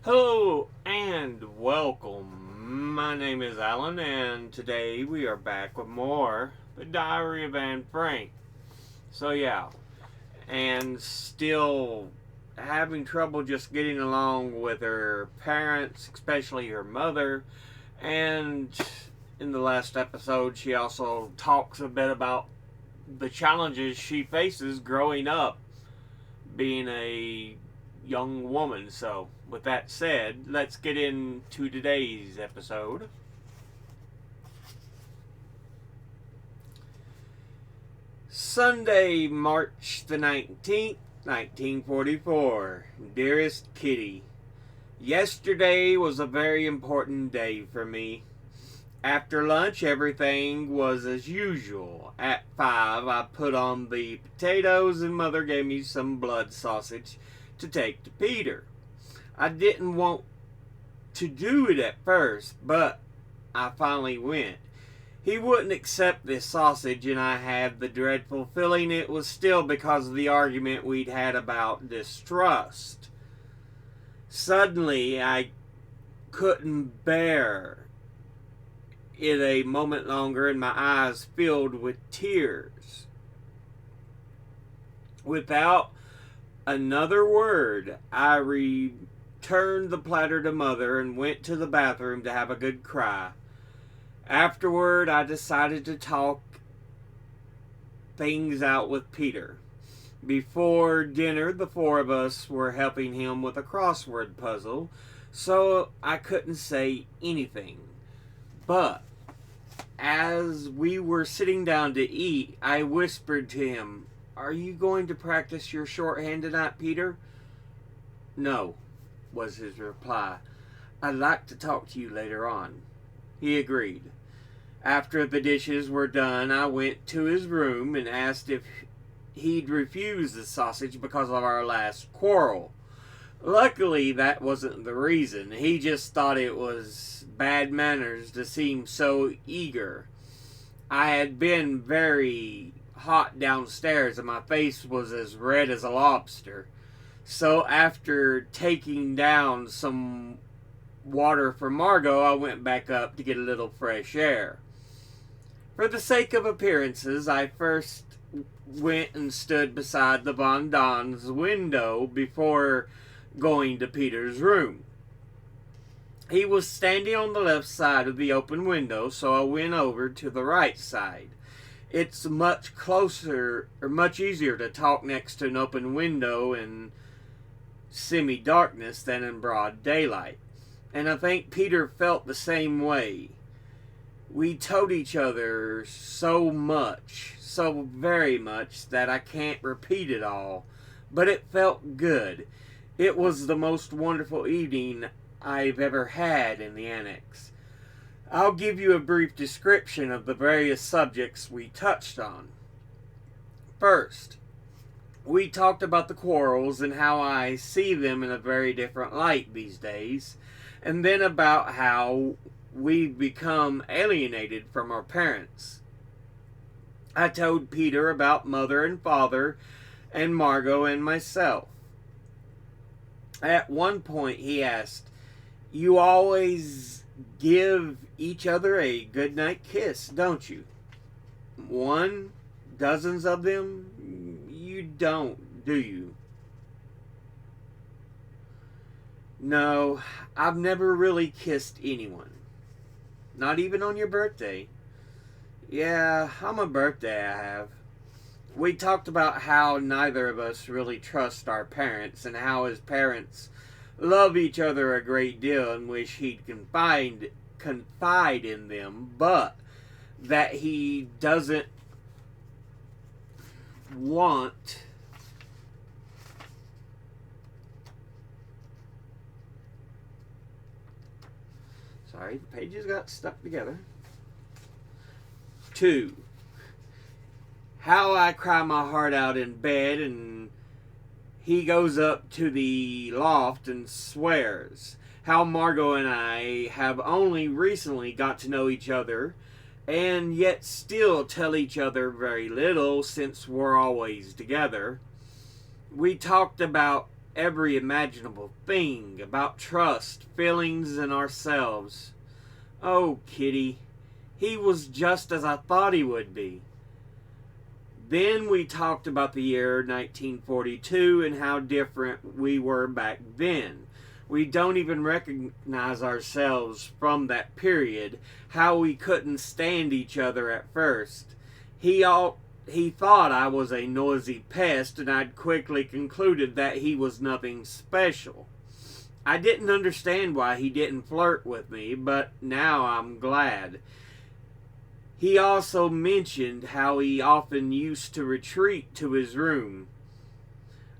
Hello and welcome. My name is Alan, and today we are back with more The Diary of Anne Frank. So, yeah, and still having trouble just getting along with her parents, especially her mother. And in the last episode, she also talks a bit about the challenges she faces growing up being a young woman. So, with that said, let's get into today's episode. Sunday, March the 19th, 1944. Dearest Kitty, yesterday was a very important day for me. After lunch, everything was as usual. At 5, I put on the potatoes and Mother gave me some blood sausage to take to Peter. I didn't want to do it at first, but I finally went. He wouldn't accept this sausage, and I had the dreadful feeling it was still because of the argument we'd had about distrust. Suddenly, I couldn't bear it a moment longer, and my eyes filled with tears. Without another word, I returned the platter to Mother and went to the bathroom to have a good cry. Afterward, I decided to talk things out with Peter. Before dinner, the four of us were helping him with a crossword puzzle, so I couldn't say anything. But as we were sitting down to eat, I whispered to him, "Are you going to practice your shorthand tonight, Peter?" "No," was his reply. "I'd like to talk to you later on." He agreed. After the dishes were done, I went to his room and asked if he'd refuse the sausage because of our last quarrel. Luckily, that wasn't the reason. He just thought it was bad manners to seem so eager. I had been very hot downstairs and my face was as red as a lobster. So after taking down some water for Margot, I went back up to get a little fresh air. For the sake of appearances, I first went and stood beside the Von Don's window before going to Peter's room. He was standing on the left side of the open window, so I went over to the right side. It's much closer, or much easier to talk next to an open window in semi-darkness than in broad daylight. And I think Peter felt the same way. We told each other so much, so very much, that I can't repeat it all, but it felt good. It was the most wonderful evening I've ever had in the annex. I'll give you a brief description of the various subjects we touched on. First, we talked about the quarrels and how I see them in a very different light these days, and then about how we've become alienated from our parents. I told Peter about Mother and Father and Margot and myself. At one point he asked, "You always give each other a goodnight kiss, don't you?" "One, dozens of them? You don't, do you?" "No, I've never really kissed anyone." "Not even on your birthday?" "Yeah, on my birthday I have." We talked about how neither of us really trust our parents and how his parents love each other a great deal and wish he'd confide in them, but that he doesn't want sorry, the pages got stuck together. 2. How I cry my heart out in bed and he goes up to the loft and swears. How Margot and I have only recently got to know each other and yet still tell each other very little since we're always together. We talked about every imaginable thing about trust, feelings, and ourselves. Oh, Kitty, he was just as I thought he would be. Then we talked about the year 1942 and how different we were back then. We don't even recognize ourselves from that period, how we couldn't stand each other at first. He thought I was a noisy pest, and I'd quickly concluded that he was nothing special. I didn't understand why he didn't flirt with me, but now I'm glad. He also mentioned how he often used to retreat to his room.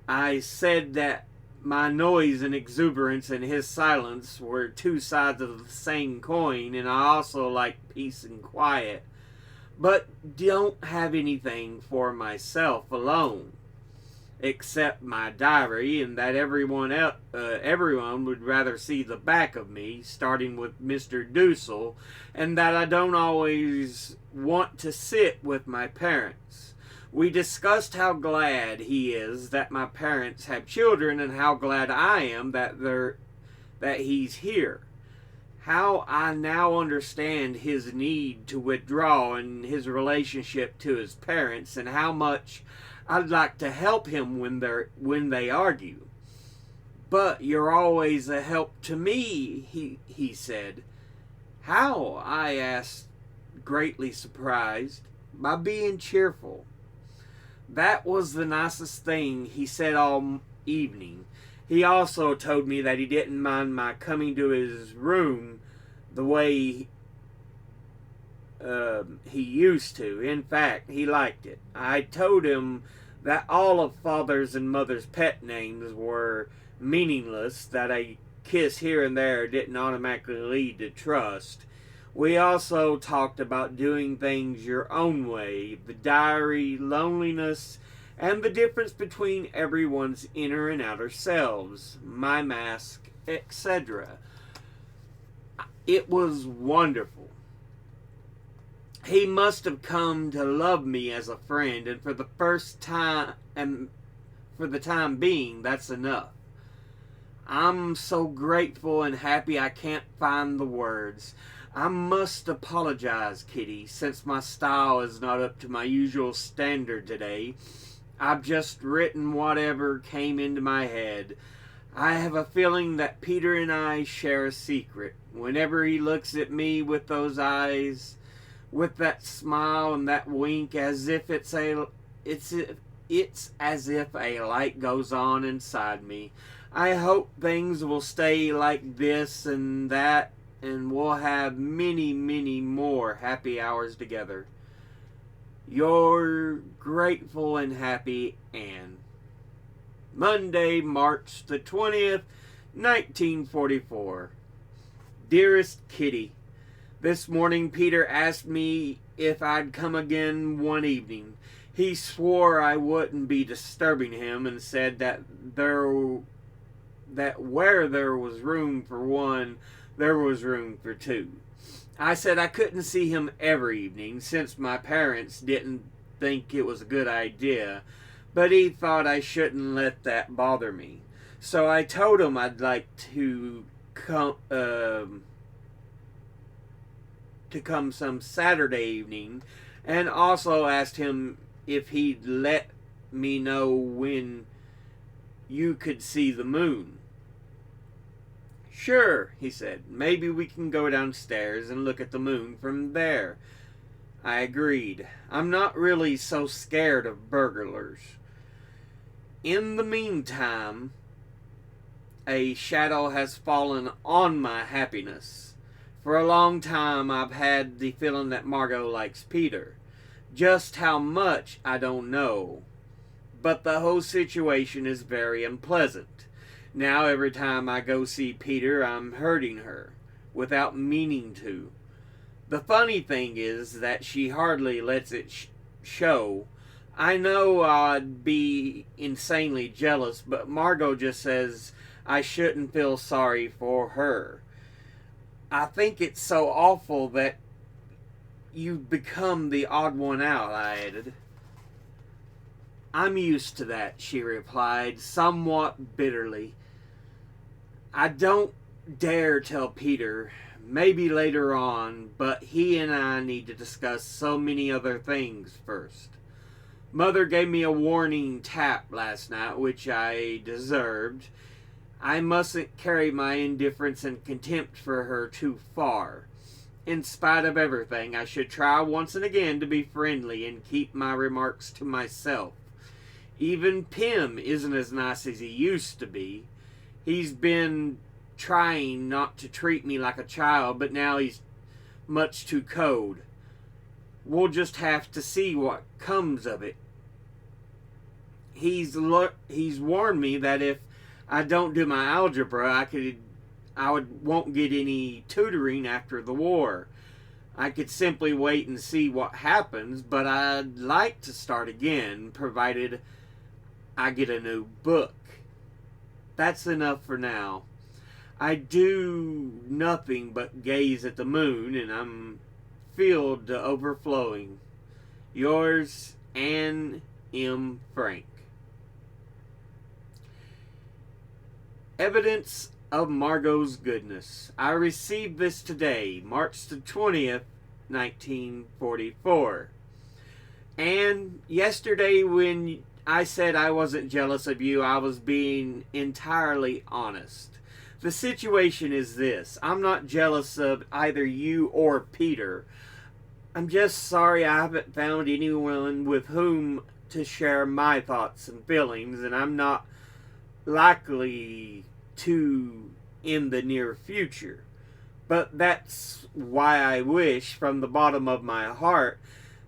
I said that my noise and exuberance and his silence were two sides of the same coin, and I also like peace and quiet, but don't have anything for myself alone, except my diary, and that everyone would rather see the back of me, starting with Mr. Dussel, and that I don't always want to sit with my parents. We discussed how glad he is that my parents have children, and how glad I am that he's here. How I now understand his need to withdraw in his relationship to his parents, and how much I'd like to help him when they argue. But you're always a help to me, he said. How? I asked, greatly surprised. By being cheerful. That was the nicest thing he said all evening. He also told me that he didn't mind my coming to his room the way he used to. In fact, he liked it. I told him that all of Father's and Mother's pet names were meaningless, that a kiss here and there didn't automatically lead to trust. We also talked about doing things your own way, the diary, loneliness, and the difference between everyone's inner and outer selves, my mask, etc. It was wonderful. He must have come to love me as a friend, and for the time being, that's enough. I'm so grateful and happy I can't find the words. I must apologize, Kitty, since my style is not up to my usual standard today. I've just written whatever came into my head. I have a feeling that Peter and I share a secret. Whenever he looks at me with those eyes, with that smile and that wink, as if it's as if a light goes on inside me. I hope things will stay like this and that, and we'll have many, many more happy hours together. Your grateful and happy Anne. Monday, March the 20th, 1944. Dearest Kitty, this morning Peter asked me if I'd come again one evening. He swore I wouldn't be disturbing him, and said that where there was room for one, there was room for two. I said I couldn't see him every evening, since my parents didn't think it was a good idea, but he thought I shouldn't let that bother me. So I told him I'd like to come some Saturday evening, and also asked him if he'd let me know when you could see the moon. Sure, he said. Maybe we can go downstairs and look at the moon from there. I agreed. I'm not really so scared of burglars. In the meantime, a shadow has fallen on my happiness. For a long time I've had the feeling that Margot likes Peter. Just how much, I don't know. But the whole situation is very unpleasant. Now every time I go see Peter, I'm hurting her, without meaning to. The funny thing is that she hardly lets it show. I know I'd be insanely jealous, but Margot just says I shouldn't feel sorry for her. I think it's so awful that you've become the odd one out, I added. I'm used to that, she replied, somewhat bitterly. I don't dare tell Peter. Maybe later on, but he and I need to discuss so many other things first. Mother gave me a warning tap last night, which I deserved. I mustn't carry my indifference and contempt for her too far. In spite of everything, I should try once and again to be friendly and keep my remarks to myself. Even Pim isn't as nice as he used to be. He's been trying not to treat me like a child, but now he's much too cold. We'll just have to see what comes of it. He's warned me that if I don't do my algebra, won't get any tutoring after the war. I could simply wait and see what happens, but I'd like to start again, provided I get a new book. That's enough for now. I do nothing but gaze at the moon, and I'm filled to overflowing. Yours, Anne M. Frank. Evidence of Margot's goodness. I received this today, March the 20th, 1944. And yesterday when I said I wasn't jealous of you, I was being entirely honest. The situation is this. I'm not jealous of either you or Peter. I'm just sorry I haven't found anyone with whom to share my thoughts and feelings, and I'm not likely to in the near future. But that's why I wish from the bottom of my heart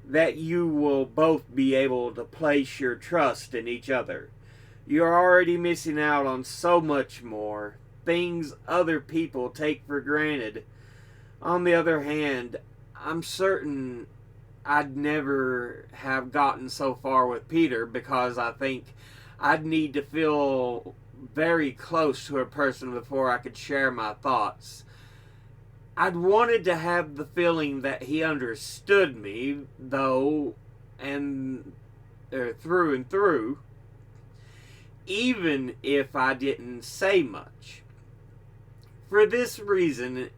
that you will both be able to place your trust in each other. You're already missing out on so much more, things other people take for granted. On the other hand, I'm certain I'd never have gotten so far with Peter because I think I'd need to feel very close to a person before I could share my thoughts. I'd wanted to have the feeling that he understood me, though, and through and through, even if I didn't say much. For this reason,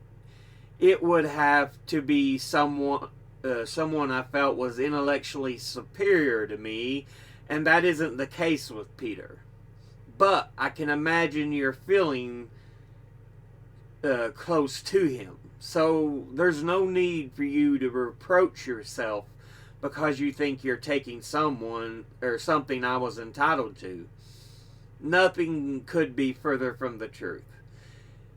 it would have to be someone I felt was intellectually superior to me, and that isn't the case with Peter. But I can imagine you're feeling close to him. So there's no need for you to reproach yourself because you think you're taking someone or something I was entitled to. Nothing could be further from the truth.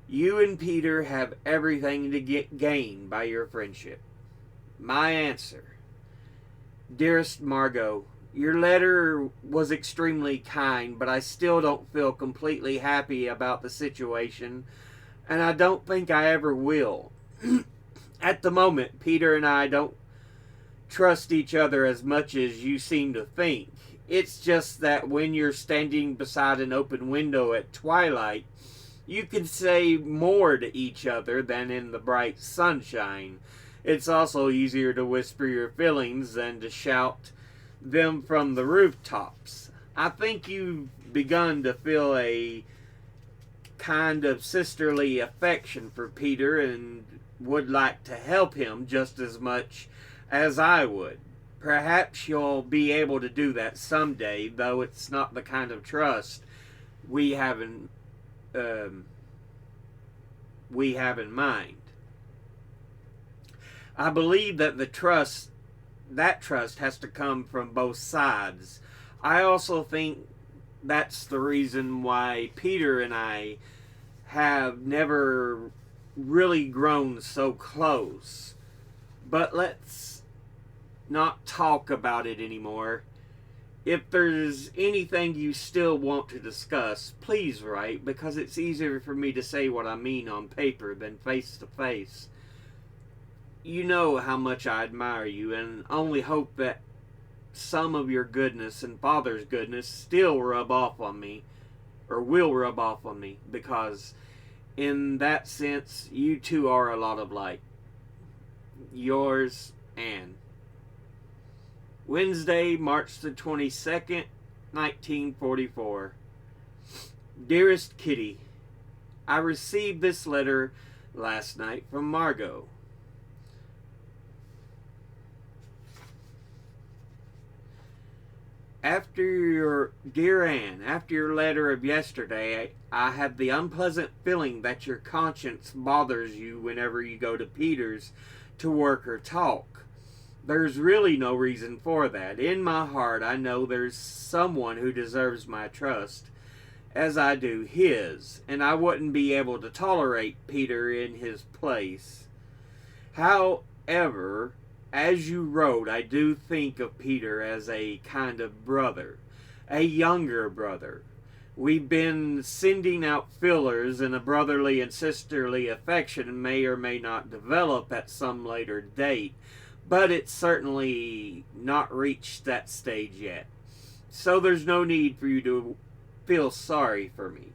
You and Peter have everything to gain by your friendship. My answer. Dearest Margot, your letter was extremely kind, but I still don't feel completely happy about the situation, and I don't think I ever will. At the moment, Peter and I don't trust each other as much as you seem to think. It's just that when you're standing beside an open window at twilight, you can say more to each other than in the bright sunshine. It's also easier to whisper your feelings than to shout them from the rooftops. I think you've begun to feel a kind of sisterly affection for Peter and would like to help him just as much as I would. Perhaps you'll be able to do that someday, though it's not the kind of trust we have in mind. I believe that trust has to come from both sides. I also think that's the reason why Peter and I have never really grown so close. But let's not talk about it anymore. If there's anything you still want to discuss, please write, because it's easier for me to say what I mean on paper than face to face. You know how much I admire you, and only hope that some of your goodness and Father's goodness still rub off on me, or will rub off on me, because in that sense, you two are a lot alike. Yours, Anne. Wednesday, March the 22nd, 1944. Dearest Kitty, I received this letter last night from Margot. Dear Anne, after your letter of yesterday, I have the unpleasant feeling that your conscience bothers you whenever you go to Peter's to work or talk. There's really no reason for that. In my heart, I know there's someone who deserves my trust, as I do his, and I wouldn't be able to tolerate Peter in his place. However, as you wrote, I do think of Peter as a kind of brother, a younger brother. We've been sending out fillers, and a brotherly and sisterly affection may or may not develop at some later date, but it's certainly not reached that stage yet. So there's no need for you to feel sorry for me.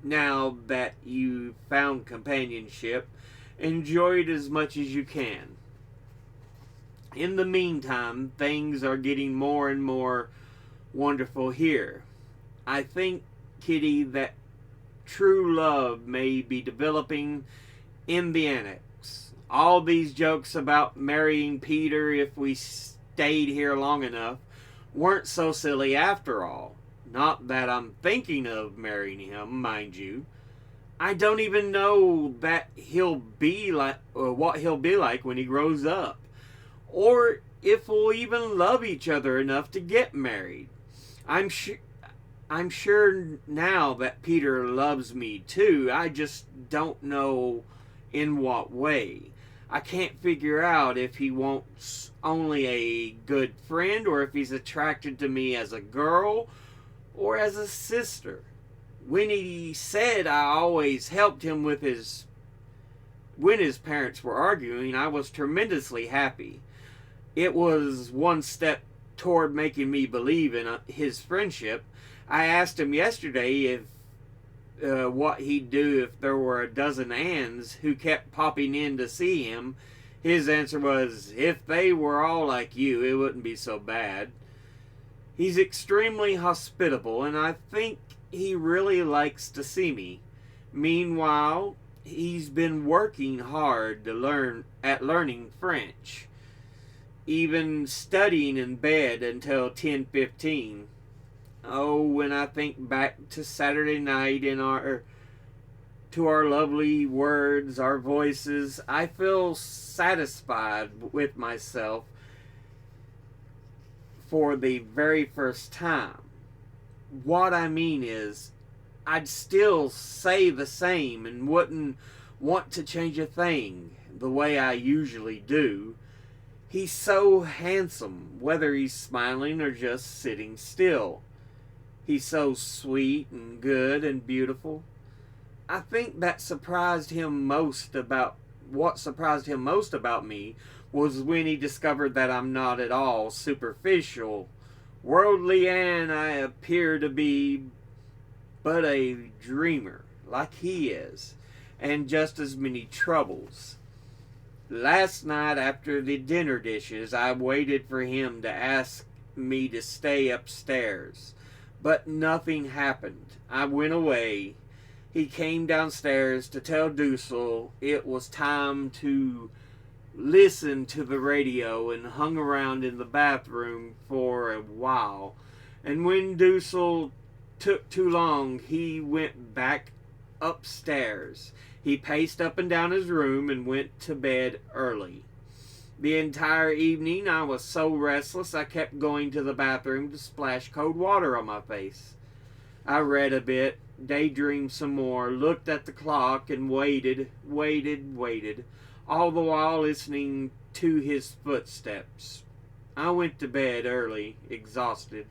Now that you've found companionship, enjoy it as much as you can. In the meantime, things are getting more and more wonderful here. I think, Kitty, that true love may be developing in the annex. All these jokes about marrying Peter if we stayed here long enough weren't so silly after all. Not that I'm thinking of marrying him, mind you. I don't even know that he'll be like, or what he'll be like when he grows up, or if we'll even love each other enough to get married. I'm sure now that Peter loves me too. I just don't know in what way. I can't figure out if he wants only a good friend, or if he's attracted to me as a girl or as a sister. When he said I always helped him with when his parents were arguing, I was tremendously happy. It was one step toward making me believe in his friendship. I asked him yesterday if what he'd do if there were a dozen Anns who kept popping in to see him. His answer was, if they were all like you, it wouldn't be so bad. He's extremely hospitable, and I think he really likes to see me. Meanwhile, he's been working hard to learning French, even studying in bed until 10:15. Oh, when I think back to Saturday night to our lovely words, our voices, I feel satisfied with myself for the very first time. What I mean is, I'd still say the same and wouldn't want to change a thing the way I usually do. He's so handsome, whether he's smiling or just sitting still. He's so sweet and good and beautiful. I think what surprised him most about me was when he discovered that I'm not at all superficial, worldly, and I appear to be but a dreamer, like he is, and just as many troubles. Last night after the dinner dishes, I waited for him to ask me to stay upstairs, but nothing happened. I went away. He came downstairs to tell Dussel it was time to listen to the radio and hung around in the bathroom for a while. And when Dussel took too long, he went back upstairs. He paced up and down his room and went to bed early. The entire evening I was so restless I kept going to the bathroom to splash cold water on my face. I read a bit, daydreamed some more, looked at the clock, and waited, all the while listening to his footsteps. I went to bed early, exhausted.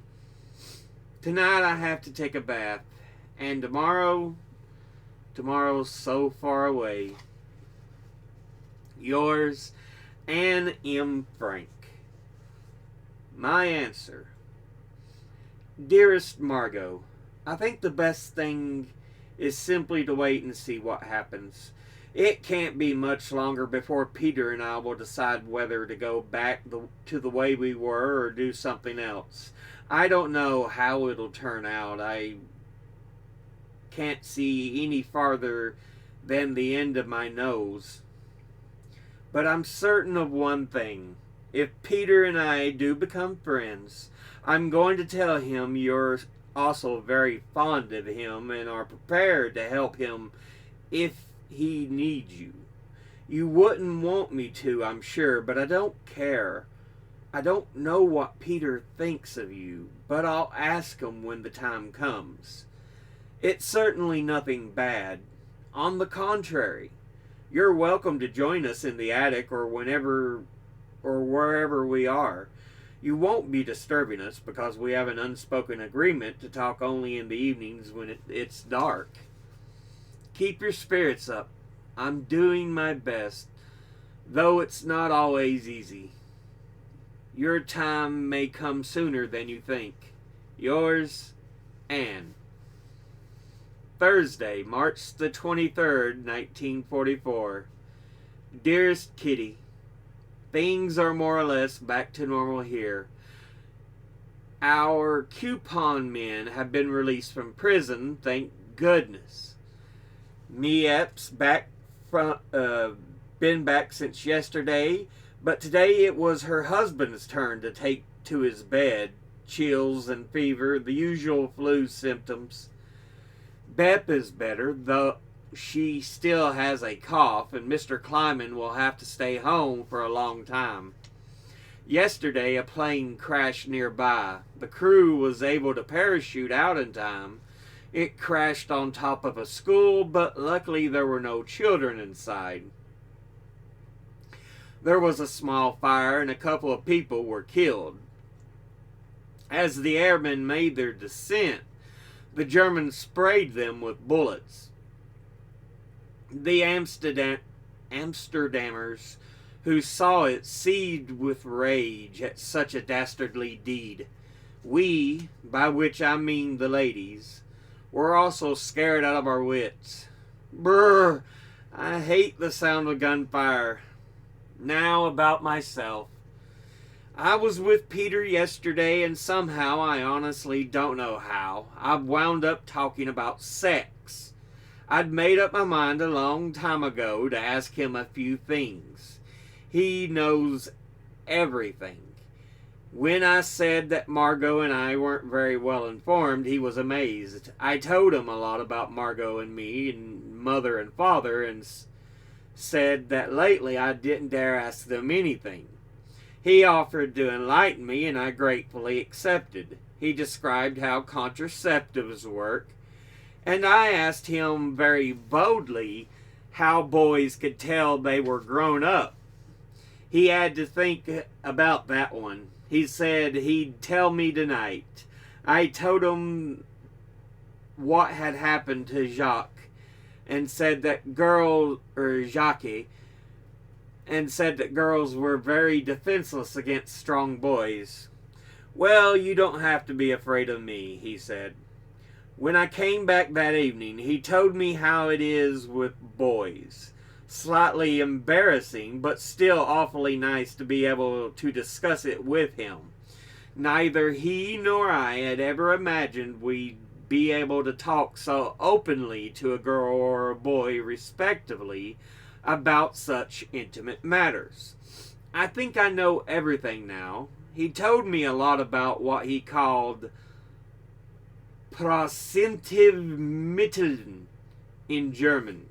Tonight I have to take a bath, and tomorrow's so far away. Yours, Anne M. Frank. My answer. Dearest Margot, I think the best thing is simply to wait and see what happens. It can't be much longer before Peter and I will decide whether to go back to the way we were or do something else. I don't know how it'll turn out. I can't see any farther than the end of my nose. But I'm certain of one thing. If Peter and I do become friends, I'm going to tell him you're also very fond of him and are prepared to help him if he needs you. You wouldn't want me to, I'm sure, but I don't care. I don't know what Peter thinks of you, but I'll ask him when the time comes. It's certainly nothing bad. On the contrary, you're welcome to join us in the attic or whenever or wherever we are. You won't be disturbing us because we have an unspoken agreement to talk only in the evenings when it's dark. Keep your spirits up. I'm doing my best, though it's not always easy. Your time may come sooner than you think. Yours, Anne. Thursday, March the 23rd, 1944. Dearest Kitty, things are more or less back to normal here. Our coupon men have been released from prison, thank goodness. Miep's been back since yesterday, but today it was her husband's turn to take to his bed. Chills and fever, the usual flu symptoms. Bep is better, though she still has a cough, and Mr. Kleiman will have to stay home for a long time. Yesterday, a plane crashed nearby. The crew was able to parachute out in time. It crashed on top of a school, but luckily there were no children inside. There was a small fire and a couple of people were killed. As the airmen made their descent, the Germans sprayed them with bullets. The Amsterdammers who saw it seethed with rage at such a dastardly deed. We, by which I mean the ladies, were also scared out of our wits. Brr! I hate the sound of gunfire. Now about myself. I was with Peter yesterday, and somehow, I honestly don't know how, I've wound up talking about sex. I'd made up my mind a long time ago to ask him a few things. He knows everything. When I said that Margot and I weren't very well informed, he was amazed. I told him a lot about Margot and me, and mother and father, and said that lately I didn't dare ask them anything. He offered to enlighten me, and I gratefully accepted. He described how contraceptives work, and I asked him very boldly how boys could tell they were grown up. He had to think about that one. He said he'd tell me tonight. I told him what had happened to Jacques, and said that Jacques, and said that girls were very defenseless against strong boys. Well, you don't have to be afraid of me, he said. When I came back that evening, he told me how it is with boys. Slightly embarrassing, but still awfully nice to be able to discuss it with him. Neither he nor I had ever imagined we'd be able to talk so openly to a girl or a boy, respectively, about such intimate matters. I think I know everything now. He told me a lot about what he called Präventivmitteln in German.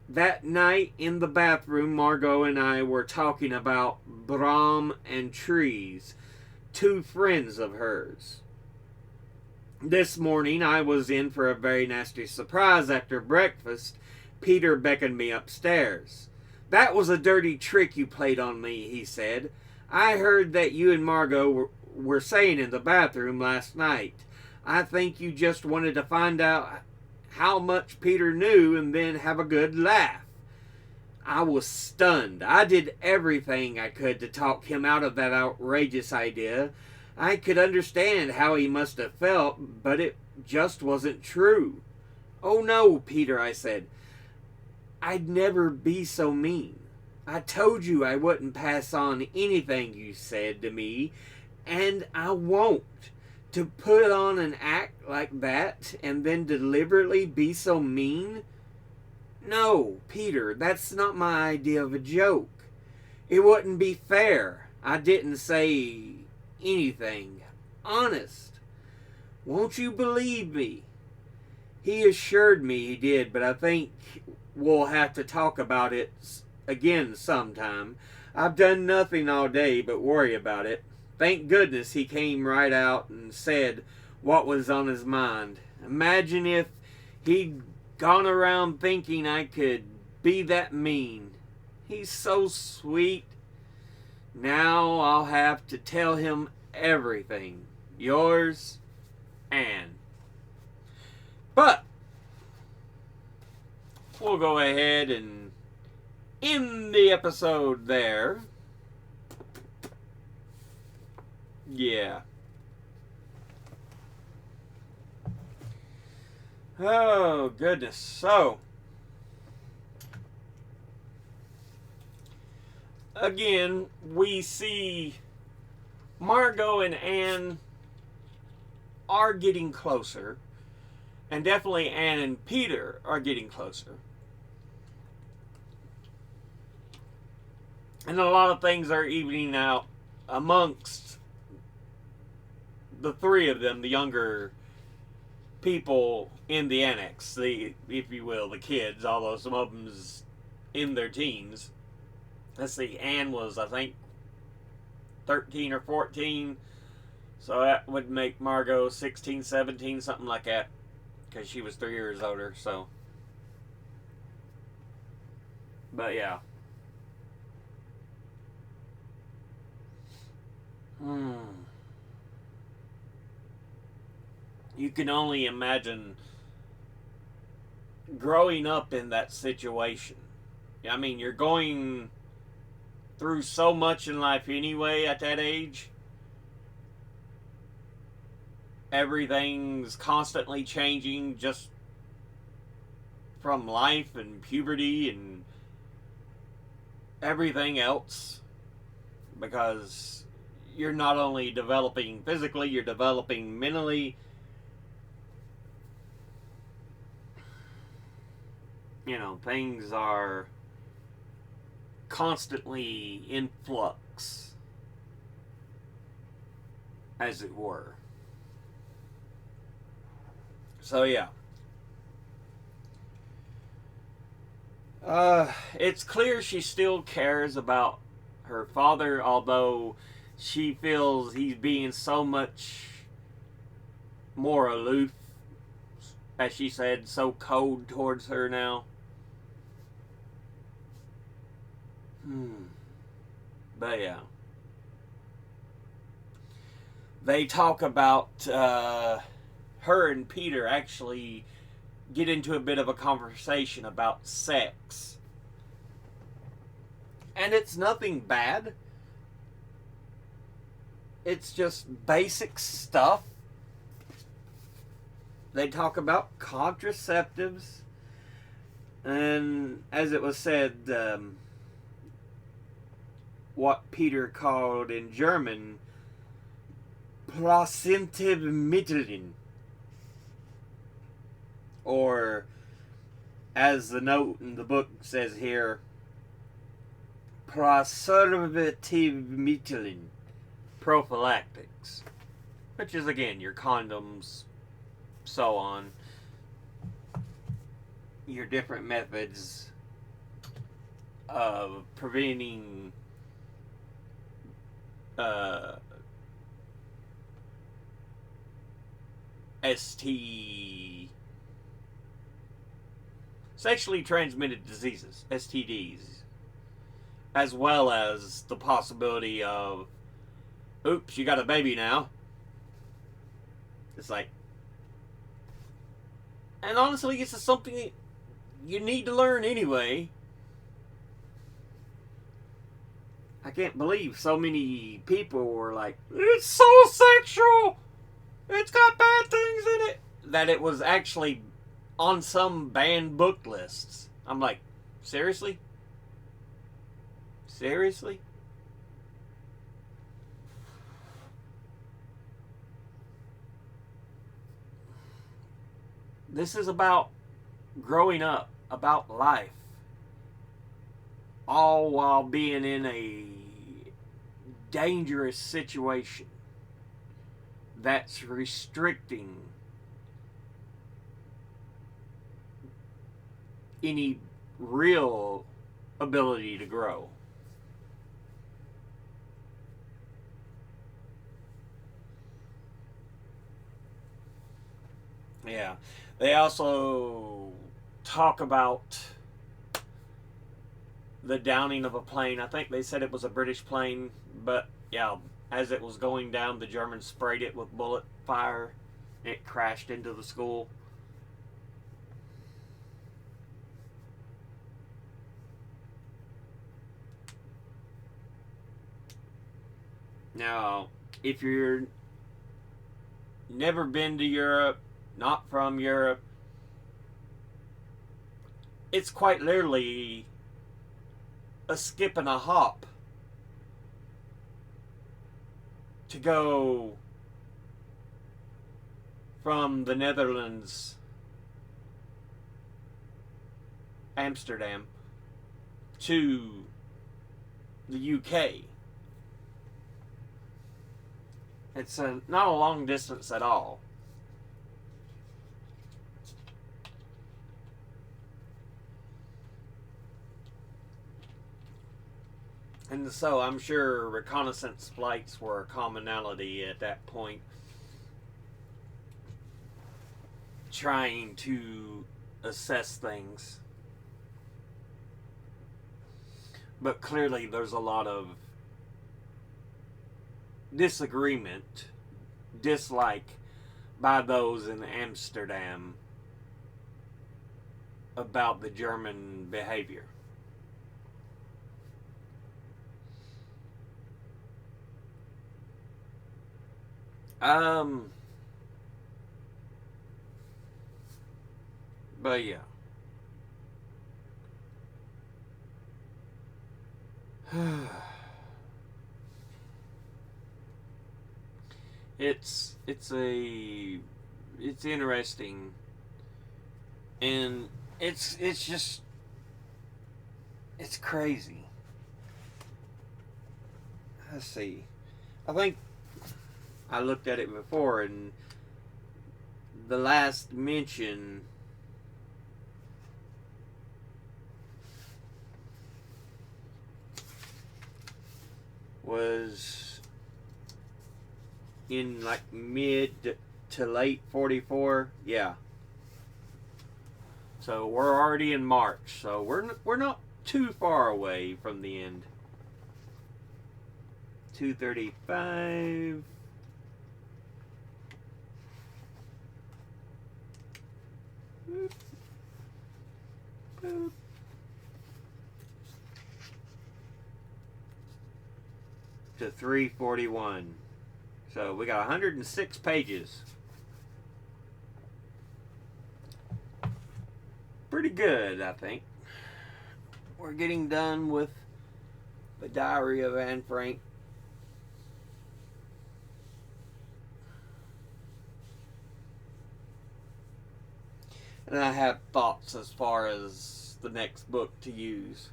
That night in the bathroom, Margot and I were talking about Brahm and Trees, two friends of hers. This morning I was in for a very nasty surprise. After breakfast, Peter beckoned me upstairs. That was a dirty trick you played on me, he said. I heard that you and Margot were saying in the bathroom last night. I think you just wanted to find out how much Peter knew and then have a good laugh. I was stunned. I did everything I could to talk him out of that outrageous idea. I could understand how he must have felt, but it just wasn't true. Oh no, Peter, I said. I'd never be so mean. I told you I wouldn't pass on anything you said to me, and I won't. To put on an act like that and then deliberately be so mean? No, Peter, that's not my idea of a joke. It wouldn't be fair. I didn't say anything. Honest. Won't you believe me? He assured me he did, but I think we'll have to talk about it again sometime. I've done nothing all day but worry about it. Thank goodness he came right out and said what was on his mind. Imagine if he'd gone around thinking I could be that mean. He's so sweet. Now I'll have to tell him everything. Yours, Anne. But we'll go ahead and end the episode there. Yeah. Oh, goodness. So, again, we see Margot and Anne are getting closer. And definitely Anne and Peter are getting closer. And a lot of things are evening out amongst the three of them, the younger people in the annex, the, if you will, the kids, although some of them's in their teens. Let's see, Anne was, I think, 13 or 14, so that would make Margot 16, 17, something like that, because she was 3 years older, so. But yeah. You can only imagine growing up in that situation. I mean, you're going through so much in life anyway at that age. Everything's constantly changing just from life and puberty and everything else, because you're not only developing physically, you're developing mentally. You know, things are constantly in flux, as it were. So yeah. It's clear she still cares about her father, although she feels he's being so much more aloof, as she said, so cold towards her now. But yeah. They talk about her and Peter actually get into a bit of a conversation about sex. And it's nothing bad. It's just basic stuff. They talk about contraceptives. And as it was said, what Peter called in German Placentivmitteln, or as the note in the book says here, Preservativmitteln, prophylactics, which is again your condoms, so on, your different methods of preventing sexually transmitted diseases, STDs, as well as the possibility of, oops, you got a baby now. It's like, and honestly, it's just something that you need to learn anyway. I can't believe so many people were like, it's so sexual, it's got bad things in it, that it was actually on some banned book lists. I'm like, seriously? Seriously? This is about growing up, about life, all while being in a dangerous situation that's restricting any real ability to grow. Yeah. They also talk about the downing of a plane. I think they said it was a British plane, but yeah, as it was going down, the Germans sprayed it with bullet fire. It crashed into the school. Now, if you're never been to Europe, not from Europe, it's quite literally a skip and a hop to go from the Netherlands, Amsterdam, to the UK. It's not a long distance at all. And so I'm sure reconnaissance flights were a commonality at that point, trying to assess things. But clearly there's a lot of disagreement, dislike by those in Amsterdam about the German behavior. But yeah. it's interesting, and it's just it's crazy. Let's see. I think I looked at it before, and the last mention was in like mid to late 44. Yeah. So we're already in March, so we're not too far away from the end. 235. Boop. Boop. To 341. So we got 106 pages. Pretty good, I think. We're getting done with the Diary of Anne Frank. And I have thoughts as far as the next book to use,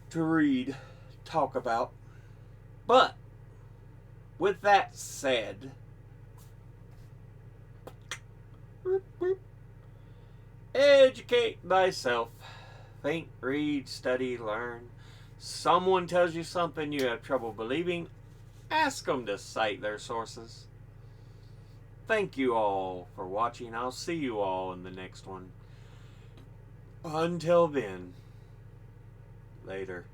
to read, talk about. But with that said, educate thyself. Think, read, study, learn. Someone tells you something you have trouble believing, ask them to cite their sources. Thank you all for watching. I'll see you all in the next one. Until then, later.